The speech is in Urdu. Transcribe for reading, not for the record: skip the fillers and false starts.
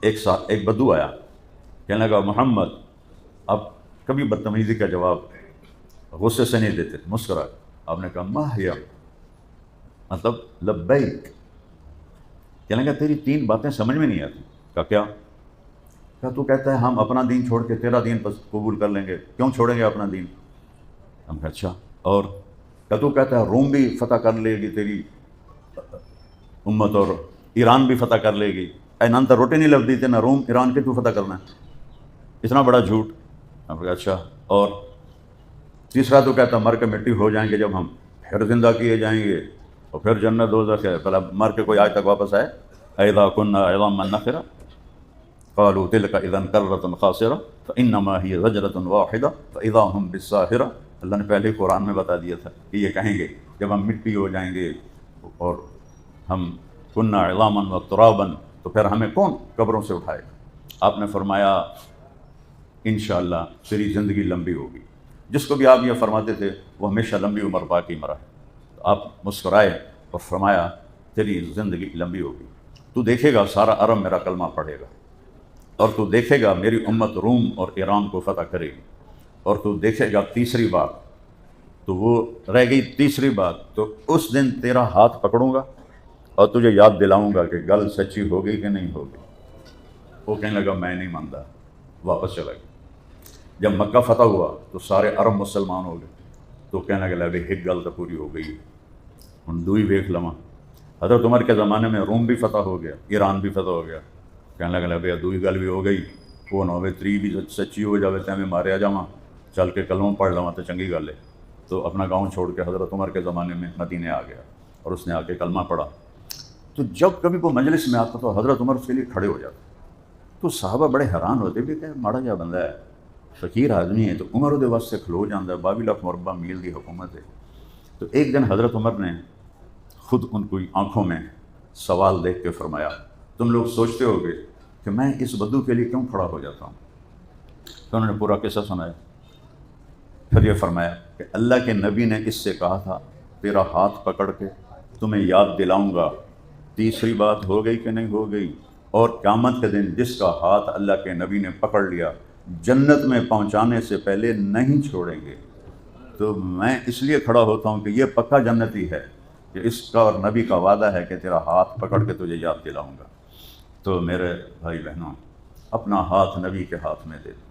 ایک بدو آیا، کہنے لگا محمد آپ کبھی بدتمیزی کا جواب غصے سے نہیں دیتے، مسکرا۔ آپ نے کہا ما ہیا، مطلب لبیک۔ کہنے لگا تیری 3 باتیں سمجھ میں نہیں آتی۔ کہا کیا؟ کہا تو کہتا ہے ہم اپنا دین چھوڑ کے تیرا دین قبول کر لیں گے، کیوں چھوڑیں گے اپنا دین؟ ہم کہا اچھا، اور کہا تو کہتا ہے روم بھی فتح کر لے گی تیری امت اور ایران بھی فتح کر لے گی، اے نان تو روٹی نہیں لگ دیتے، نہ روم ایران کے تو فتح کرنا ہے، اتنا بڑا جھوٹ۔ ہم کہا اچھا، اور تیسرا تو کہتا مر کے مٹی ہو جائیں گے جب ہم، پھر زندہ کیے جائیں گے اور پھر جنت دوزخ ہے، پہلا مر کے کوئی آج تک واپس آئے؟ اذا كنا عظاما نخرة قالوا تلك اذا كرة خاسرة فانما هي زجرة واحدة فاذا هم بالساهرة۔ اللہ نے پہلے قرآن میں بتا دیا تھا کہ یہ کہیں گے جب ہم مٹی ہو جائیں گے اور ہم كنا عظاما وترابا، تو پھر ہمیں کون قبروں سے اٹھائے گا؟ آپ نے فرمایا انشاءاللہ تیری زندگی لمبی ہوگی۔ جس کو بھی آپ یہ فرماتے تھے وہ ہمیشہ لمبی عمر پا کے مرا ہے۔ آپ مسکرائے اور فرمایا تیری زندگی لمبی ہوگی، تو دیکھے گا سارا عرب میرا کلمہ پڑھے گا، اور تو دیکھے گا میری امت روم اور ایران کو فتح کرے گی، اور تو دیکھے گا تیسری بات، تو وہ رہ گئی تیسری بات، تو اس دن تیرا ہاتھ پکڑوں گا اور تجھے یاد دلاؤں گا کہ گل سچی ہوگی کہ نہیں ہوگی۔ وہ کہنے لگا میں نہیں مانتا، واپس چلا گیا۔ جب مکہ فتح ہوا تو سارے عرب مسلمان ہو گئے، تو کہنے لگا ایک گل تو پوری ہو گئی، ہن دوئی ویکھ لواں۔ حضرت عمر کے زمانے میں روم بھی فتح ہو گیا، ایران بھی فتح ہو گیا، کہنے لگا بھیا دوئی گل بھی ہو گئی، وہ نہ ہوئے تری بھی سچی ہو جاوے تے میں ماریا جاواں، چل کے کلمہ پڑھ لواں تو چنگی گل ہے۔ تو اپنا گاؤں چھوڑ کے حضرت عمر کے زمانے میں مدینے آ گیا اور اس نے آ کے کلمہ پڑھا۔ تو جب کبھی وہ مجلس میں آتا تو حضرت عمر اس کے لیے کھڑے ہو جاتے، تو صحابہ بڑے حیران ہوتے بھی کہ ماڑا جا بندہ ہے، فقیر آدمی ہے، تو عمر دے واسطے کھلو جاندہ ہے، 22 لاکھ مربع میل دی حکومت ہے۔ تو ایک دن حضرت عمر نے خود ان کی آنکھوں میں سوال دیکھ کے فرمایا تم لوگ سوچتے ہو گے کہ میں اس بدو کے لیے کیوں کھڑا ہو جاتا ہوں؟ تو انہوں نے پورا قصہ سنایا، پھر یہ فرمایا کہ اللہ کے نبی نے اس سے کہا تھا تیرا ہاتھ پکڑ کے تمہیں یاد دلاؤں گا، تیسری بات ہو گئی کہ نہیں ہو گئی؟ اور قیامت کے دن جس کا ہاتھ اللہ کے نبی نے پکڑ لیا جنت میں پہنچانے سے پہلے نہیں چھوڑیں گے۔ تو میں اس لیے کھڑا ہوتا ہوں کہ یہ پکا جنتی ہے کہ اس کا اور نبی کا وعدہ ہے کہ تیرا ہاتھ پکڑ کے تجھے یاد دلاؤں گا۔ تو میرے بھائی بہنوں، اپنا ہاتھ نبی کے ہاتھ میں دے دو۔